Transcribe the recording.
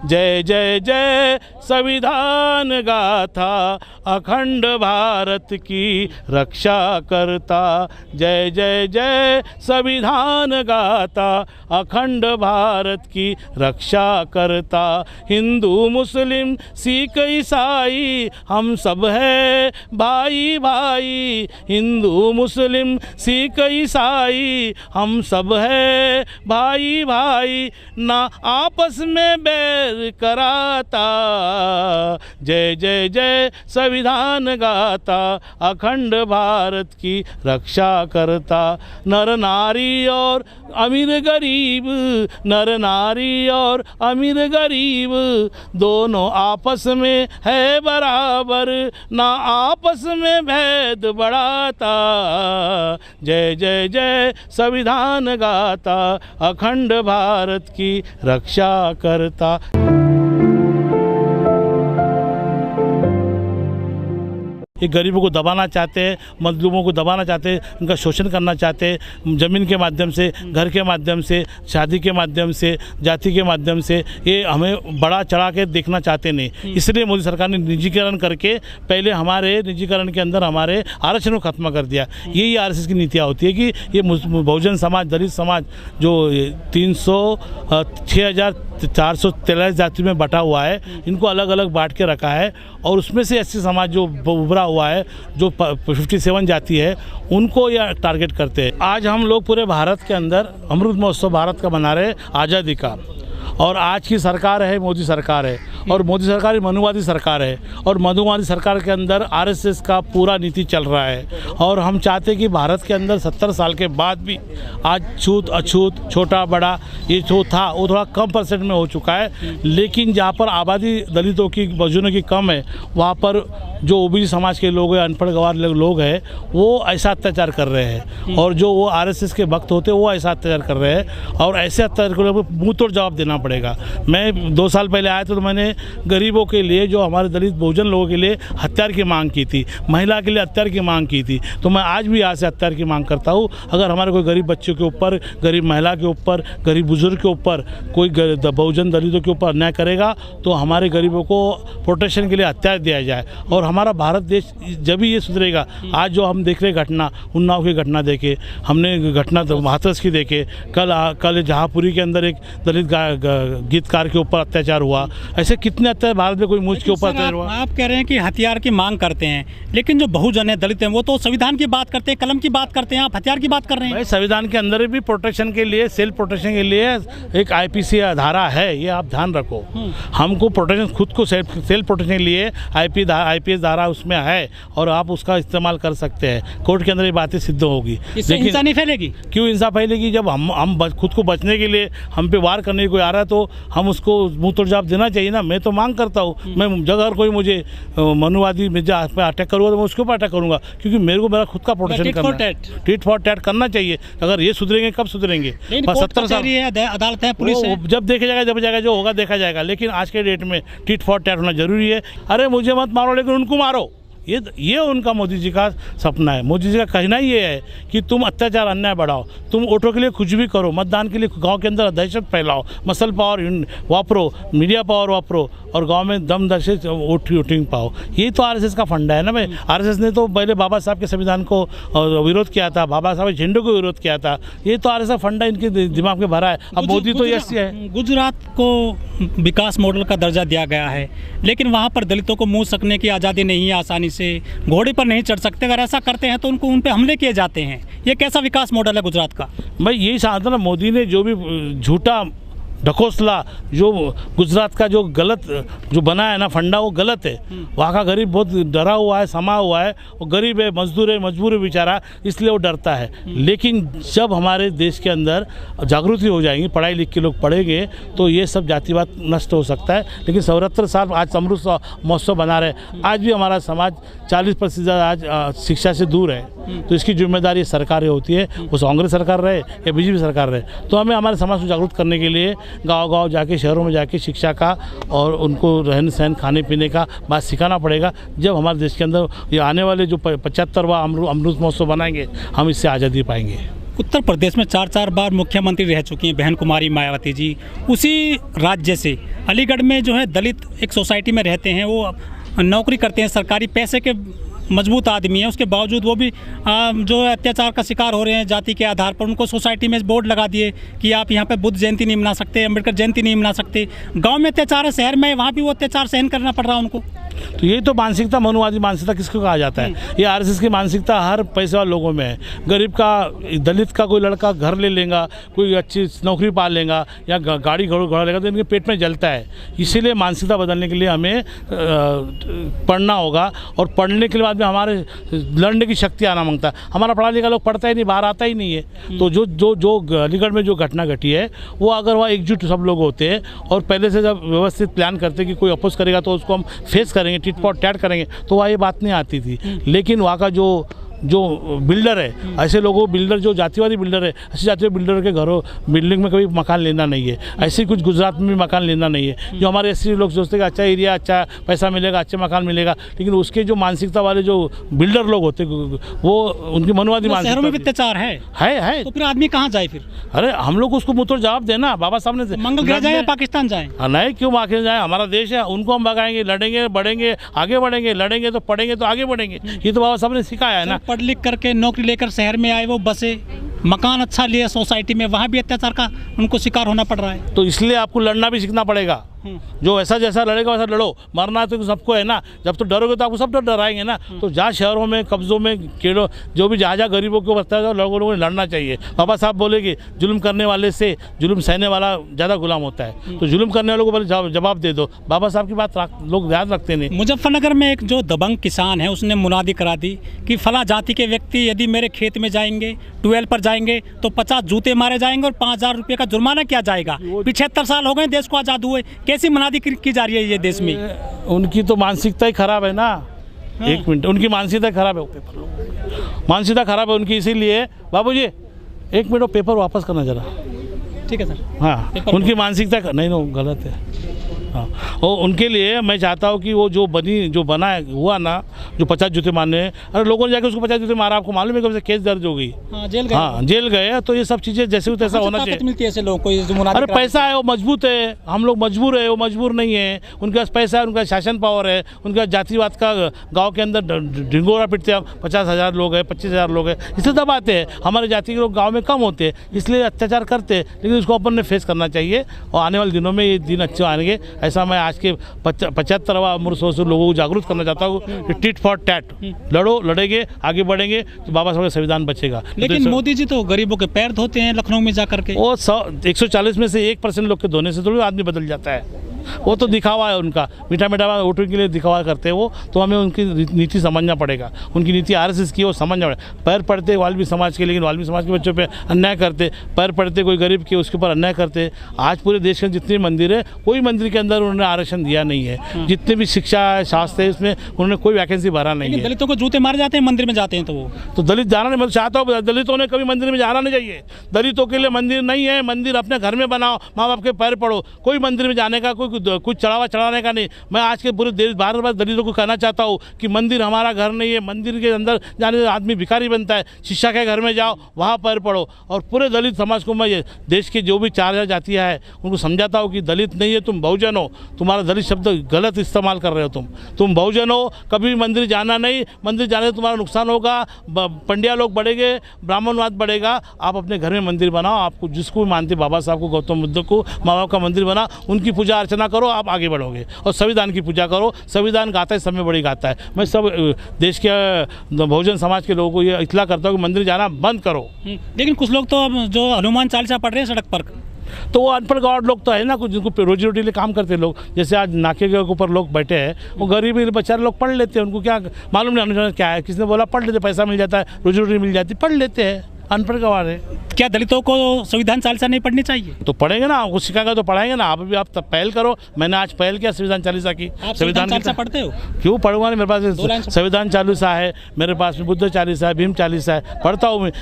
जय जय जय संविधान गाथा अखंड भारत की रक्षा करता। जय जय जय संविधान गाथा अखंड भारत की रक्षा करता। हिंदू मुस्लिम सिख ईसाई हम सब है भाई भाई। हिंदू मुस्लिम सिख ईसाई हम सब है भाई भाई। ना आपस में बैर कराता। जय जय जय संविधान गाता अखंड भारत की रक्षा करता। नर नारी और अमीर गरीब, नर नारी और अमीर गरीब दोनों आपस में है बराबर। ना आपस में भेद बढ़ाता। जय जय जय संविधान गाता अखंड भारत की रक्षा करता। ये गरीबों को दबाना चाहते हैं, मजलूमों को दबाना चाहते हैं, उनका शोषण करना चाहते हैं। ज़मीन के माध्यम से, घर के माध्यम से, शादी के माध्यम से, जाति के माध्यम से ये हमें बड़ा चढ़ा के देखना चाहते नहीं। इसलिए मोदी सरकार ने निजीकरण करके पहले हमारे निजीकरण के अंदर हमारे आरक्षण को खत्म कर दिया। यही आरएसएस की नीतियाँ होती है कि ये बहुजन समाज, दलित समाज जो 6,443 जाति में बटा हुआ है, इनको अलग अलग बांट के रखा है। और उसमें से एससी समाज जो उभरा हुआ है, जो 57 जाति है, उनको यह टारगेट करते हैं। आज हम लोग पूरे भारत के अंदर अमृत महोत्सव भारत का मना रहे, आज़ादी का। और आज की सरकार है मोदी सरकार है, और मोदी सरकार मनुवादी सरकार है, और मनुवादी सरकार के अंदर आरएसएस का पूरा नीति चल रहा है। और हम चाहते हैं कि भारत के अंदर 70 साल के बाद भी आज छूत अछूत, छोटा बड़ा ये जो था वो थोड़ा कम परसेंट में हो चुका है। लेकिन जहाँ पर आबादी दलितों की, बहुजनों की कम है, वहाँ पर जो ओबीसी समाज के लोग हैं, अनपढ़ गंवार लोग हैं, वो ऐसा अत्याचार कर रहे हैं। और जो वो आरएसएस के भक्त होते हैं वो ऐसा अत्याचार कर रहे हैं। और ऐसे अत्याचार को मुँह तोड़ जवाब देना पड़ेगा। मैं 2 साल पहले आया था तो मैंने गरीबों के लिए, जो हमारे दलित बहुजन लोगों के लिए हथियार की मांग की थी, महिला के लिए हथियार की मांग की थी। तो मैं आज भी यहाँ से हथियार की मांग करता हूँ। अगर हमारे कोई गरीब बच्चों के ऊपर, गरीब महिला के ऊपर, गरीब बुजुर्ग के ऊपर, कोई बहुजन दलितों के ऊपर अन्याय करेगा तो हमारे गरीबों को प्रोटेक्शन के लिए हथियार दिया जाए। और हमारा भारत देश जब भी ये सुधरेगा। आज जो हम देख रहे घटना, उन्नाव की घटना देखे हमने, घटना हाथरस की देखे, कल जहाँपुरी के अंदर एक दलित गीतकार के ऊपर अत्याचार हुआ। ऐसे कितने अत्याचार भारत में कोई मुझ के ऊपर अत्याचार हुआ। आप कह रहे हैं कि हथियार की मांग करते हैं, लेकिन जो बहुजन है, दलित हैं, वो तो संविधान की बात करते हैं, कलम की बात करते हैं, आप हथियार की बात कर रहे हैं। संविधान के अंदर भी प्रोटेक्शन के लिए, सेल्फ प्रोटेक्शन के लिए एक आईपीसी धारा है, ये आप ध्यान रखो। हमको प्रोटेक्शन, खुद को सेल्फ प्रोटेक्शन के लिए आईपीएस धारा उसमें है, और आप उसका इस्तेमाल कर सकते हैं। कोर्ट के अंदर ये बातें सिद्ध होगी। इससे हिंसा नहीं फैलेगी। क्यों हिंसा फैलेगी? जब हम खुद को बचने के लिए हम पे वार करने कोई आ रहा है तो हम उसको मुंह तोड़ जवाब देना चाहिए ना। मैं तो मांग करता हूँ, मैं अगर कोई मुझे मनुवादी पे अटैक करूँगा तो मैं उसके ऊपर अटैक करूँगा, क्योंकि मेरे को मेरा खुद का प्रोटेक्शन करना है। टिट फॉर टैट करना चाहिए। अगर ये सुधरेंगे कब सुधरेंगे? 70 साल अदालत है, पुलिस है। जब देखा जाएगा, जब जाएगा, जो होगा देखा जाएगा। लेकिन आज के डेट में टिट फॉर टैट होना जरूरी है। अरे मुझे मत मारो लेकिन उनको मारो, ये उनका मोदी जी का सपना है। मोदी जी का कहना ही ये है कि तुम अत्याचार अन्याय बढ़ाओ, तुम वोटों के लिए कुछ भी करो, मतदान के लिए गांव के अंदर दहशत फैलाओ, मसल पावर वापरो, मीडिया पावर वापरो, और गांव में दम दहशत वोटिंग पाओ। यही तो आरएसएस का फंडा है ना भाई। आरएसएस ने तो पहले बाबा साहब के संविधान को विरोध किया था, बाबा साहब झंडे को विरोध किया था। ये तो आरएसएस फंडा इनके दिमाग में भरा है। अब मोदी तो यही है। गुजरात को विकास मॉडल का दर्जा दिया गया है, लेकिन वहाँ पर दलितों को मुँह सकने की आज़ादी नहीं है, आसानी से घोड़े पर नहीं चढ़ सकते। अगर ऐसा करते हैं तो उन पे हमले किए जाते हैं। ये कैसा विकास मॉडल है गुजरात का? भाई यही चाहता ना, मोदी ने जो भी झूठा ढकोसला, जो गुजरात का जो गलत जो बना है ना फंडा, वो गलत है। वहाँ का गरीब बहुत डरा हुआ है, समा हुआ है, वो गरीब है, मजदूर है, मजबूर है बेचारा, इसलिए वो डरता है। लेकिन जब हमारे देश के अंदर जागृति हो जाएगी, पढ़ाई लिख के लोग पढ़ेंगे, तो ये सब जातिवाद नष्ट हो सकता है। लेकिन 74 साल आज अमृत महोत्सव बना रहे, आज भी हमारा समाज 40% आज शिक्षा से दूर है। तो इसकी जिम्मेदारी सरकारें होती है, वो कांग्रेस सरकार रहे या बीजेपी सरकार रहे। तो हमें हमारे समाज को जागरूक करने के लिए गांव-गांव जाके, शहरों में जाके शिक्षा का और उनको रहन सहन, खाने पीने का बात सिखाना पड़ेगा। जब हमारे देश के अंदर ये आने वाले जो 75वां अमृत महोत्सव बनाएंगे, हम इससे आज़ादी पाएंगे। उत्तर प्रदेश में 4 बार मुख्यमंत्री रह चुकी हैं बहन कुमारी मायावती जी। उसी राज्य से अलीगढ़ में जो है दलित एक सोसाइटी में रहते हैं, वो नौकरी करते हैं, सरकारी पैसे के मजबूत आदमी है, उसके बावजूद वो भी जो है अत्याचार का शिकार हो रहे हैं जाति के आधार पर। उनको सोसाइटी में बोर्ड लगा दिए कि आप यहाँ पे बुद्ध जयंती नहीं मना सकते, अम्बेडकर जयंती नहीं मना सकते। गांव में अत्याचार है, शहर में वहाँ भी वो अत्याचार सहन करना पड़ रहा है उनको। तो यही तो मानसिकता, मनुवादी मानसिकता किसको कहा जाता है? ये आरएसएस की मानसिकता हर पैसे वाले लोगों में है। गरीब का, दलित का कोई लड़का घर ले लेगा, कोई अच्छी नौकरी पा लेगा या गाड़ी घोड़ा लेगा तो इनके पेट में जलता है। इसीलिए मानसिकता बदलने के लिए हमें पढ़ना होगा, और पढ़ने के बाद में हमारे लड़ने की शक्ति आना मांगता है। हमारा पढ़ा लिखा लोग पढ़ता ही नहीं, बाहर आता ही नहीं है। तो जो अलीगढ़ में जो घटना घटी है, वो अगर वहाँ एकजुट सब लोग होते हैं और पहले से जब व्यवस्थित प्लान करते कि कोई अपोज करेगा तो उसको हम फेस करेंगे, टिट फॉर टैट करेंगे, तो वहाँ ये बात नहीं आती थी। लेकिन वहाँ का जो बिल्डर है, ऐसे लोगों बिल्डर जो जातिवादी बिल्डर है, ऐसे जातिवादी बिल्डर के घरों बिल्डिंग में कभी मकान लेना नहीं है। ऐसे कुछ गुजरात में भी मकान लेना नहीं है। जो हमारे ऐसे लोग सोचते हैं कि अच्छा एरिया, अच्छा पैसा मिलेगा, अच्छा मकान मिलेगा, लेकिन उसके जो मानसिकता वाले जो बिल्डर लोग होते वो उनकी मनोवादी मानसिकता। शहरों में भी अत्याचार है तो फिर आदमी कहाँ जाए फिर? अरे हम लोग उसको मुँह तोड़ जवाब देना। बाबा साहब ने मंगल ग्रह जाए, पाकिस्तान जाए? नहीं, क्यों आके जाए? हमारा देश है, उनको हम भगाएंगे, लड़ेंगे, बढ़ेंगे, आगे बढ़ेंगे, लड़ेंगे तो पढ़ेंगे तो आगे बढ़ेंगे। ये तो बाबा साहब ने सिखाया है ना। पढ़ लिख करके नौकरी लेकर शहर में आए, वो बसे, मकान अच्छा लिए सोसाइटी में, वहाँ भी अत्याचार का उनको शिकार होना पड़ रहा है। तो इसलिए आपको लड़ना भी सीखना पड़ेगा। जो ऐसा जैसा लड़ेगा वैसा लड़ो। मरना तो सबको है ना। जब तो डरोगे तो आपको सब डराएंगे ना। तो जहाँ शहरों में, कब्जों में, केड़ों, जो भी जहाँ गरीबों को बचता है, लोगों ने लड़ना चाहिए। बाबा साहब बोले कि जुल्म करने वाले से जुल्म सहने वाला ज़्यादा गुलाम होता है। तो जुल्म करने वालों को पहले जवाब दे दो। बाबा साहब की बात लोग याद रखते नहीं। मुजफ्फरनगर में एक जो दबंग किसान है, उसने मुनादी करा दी कि फला जाति के व्यक्ति यदि मेरे खेत में जाएंगे, ट्यूबवेल पर जाएंगे तो 50 जूते मारे जाएंगे और 5000 रुपये का जुर्माना किया जाएगा। 75 साल हो गए देश को आज़ाद हुए, कैसी मुनादी की जा रही है ये देश में? उनकी तो मानसिकता ही खराब है ना। एक मिनट, उनकी मानसिकता खराब है, मानसिकता खराब है उनकी। इसीलिए बाबूजी एक मिनट पेपर वापस करना जरा। ठीक है सर। हाँ, उनकी मानसिकता नहीं गलत है। हाँ, और उनके लिए मैं चाहता हूँ कि वो जो बना हुआ ना, जो 50 जूते मारने, अरे लोगों ने जाके उसको 50 जूते मारा, आपको मालूम है कब से केस दर्ज हो गई? जेल गए। तो ये सब चीज़ें जैसे हो तैसा होना चाहिए। मिलती है ऐसे लोगों को? अरे पैसा है, वो मजबूत है। हम लोग मजबूर है, वो मजबूर नहीं है। उनके पास पैसा है, उनका शासन पावर है, उनका जातिवाद का गाँव के अंदर ढिंगोरा पिटते हैं। 50,000 लोग हैं, 25,000 लोग हैं, इसे दबाते हैं। हमारे जाति के लोग गाँव में कम होते हैं, इसलिए अत्याचार करते हैं। लेकिन उसको अपन ने फेस करना चाहिए, और आने वाले दिनों में ये दिन अच्छे आएंगे। ऐसा मैं आज के 75वां अमृत महोत्सव लोगों को जागरूक करना चाहता हूँ। टिट फॉर टैट, लड़ो, लड़ेंगे, आगे बढ़ेंगे तो बाबा साहब का संविधान बचेगा। लेकिन मोदी जी तो गरीबों के पैर धोते हैं लखनऊ में जाकर के। वो 140 में से 1% लोग के धोने से थोड़ी आदमी बदल जाता है। वो तो दिखावा है उनका, मीठा मीठा वोटों के लिए दिखावा करते हैं वो। तो हमें उनकी नीति समझना पड़ेगा। उनकी नीति आरएसएस की, वो समझना पड़ेगा। पैर पड़ते वाल्मीकि समाज के, लेकिन वाल्मीकि समाज के बच्चों पे अन्याय करते। पैर पड़ते कोई गरीब के, उसके ऊपर अन्याय करते। आज पूरे देश के जितने मंदिर है, कोई मंदिर के अंदर उन्होंने आरक्षण दिया नहीं है। जितने भी शिक्षा शास्त्र है, उसमें उन्होंने कोई वैकेंसी भरा नहीं है। दलितों को जूते मारे जाते हैं मंदिर में जाते हैं, तो दलित जाना नहीं। मैं चाहता हूँ दलितों ने कभी मंदिर में जाना नहीं चाहिए। दलितों के लिए मंदिर नहीं है। मंदिर अपने घर में बनाओ, माँ बाप के पैर पड़ो। कोई मंदिर में जाने का, कोई कुछ चढ़ाने का नहीं। मैं आज के पूरे देश बार दलितों को कहना चाहता हूँ कि मंदिर हमारा घर नहीं है। मंदिर के अंदर जाने से आदमी भिखारी बनता है। शिक्षा के घर में जाओ, वहाँ पैर पड़ो। और पूरे दलित समाज को मैं देश के जो भी 4000 जातियाँ हैं उनको समझाता हूँ कि दलित नहीं है, तुम बहुजन हो। तुम्हारा दलित शब्द गलत इस्तेमाल कर रहे हो। तुम बहुजन हो। कभी मंदिर जाना नहीं। मंदिर जाने से तुम्हारा नुकसान होगा। पंडिया लोग बढ़ेंगे, ब्राह्मणवाद बढ़ेगा। आप अपने घर में मंदिर बनाओ। आपको जिसको मानते, बाबा साहब को, गौतम बुद्ध को, माँ बाप का मंदिर बना, उनकी पूजा अर्चना करो, आप आगे बढ़ोगे। और संविधान की पूजा करो। संविधान गाता है, सब में बड़ी गाता है। मैं सब देश के बहुजन समाज के लोगों को ये इतला करता हूँ कि मंदिर जाना बंद करो। लेकिन कुछ लोग तो अब जो हनुमान चालीसा पढ़ रहे हैं सड़क पर, तो वो अनपढ़ गॉड लोग तो है ना, कुछ जिनको रोजी रोटी लिए काम करते लोग। जैसे आज नाके के ऊपर लोग बैठे हैं, वो गरीब बेचारे लोग पढ़ लेते हैं। उनको क्या मालूम नहीं अनुदान क्या है। किसने बोला पढ़ लेते, पैसा मिल जाता है, रोजी रोटी मिल जाती, पढ़ लेते हैं। अनपढ़ गवार है। क्या दलितों को संविधान चालीसा नहीं पढ़नी चाहिए? तो पढ़ेंगे ना, कुछ सिखाएगा तो पढ़ाएंगे ना। आप भी आप पहल करो। मैंने आज पहल किया संविधान चालीसा की। संविधान चालीसा पढ़ते हो? क्यों पढ़ूंगा नहीं, मेरे पास संविधान चालीसा है, मेरे पास में बुद्ध चालीसा है, भीम चालीसा है, पढ़ता हूँ मैं।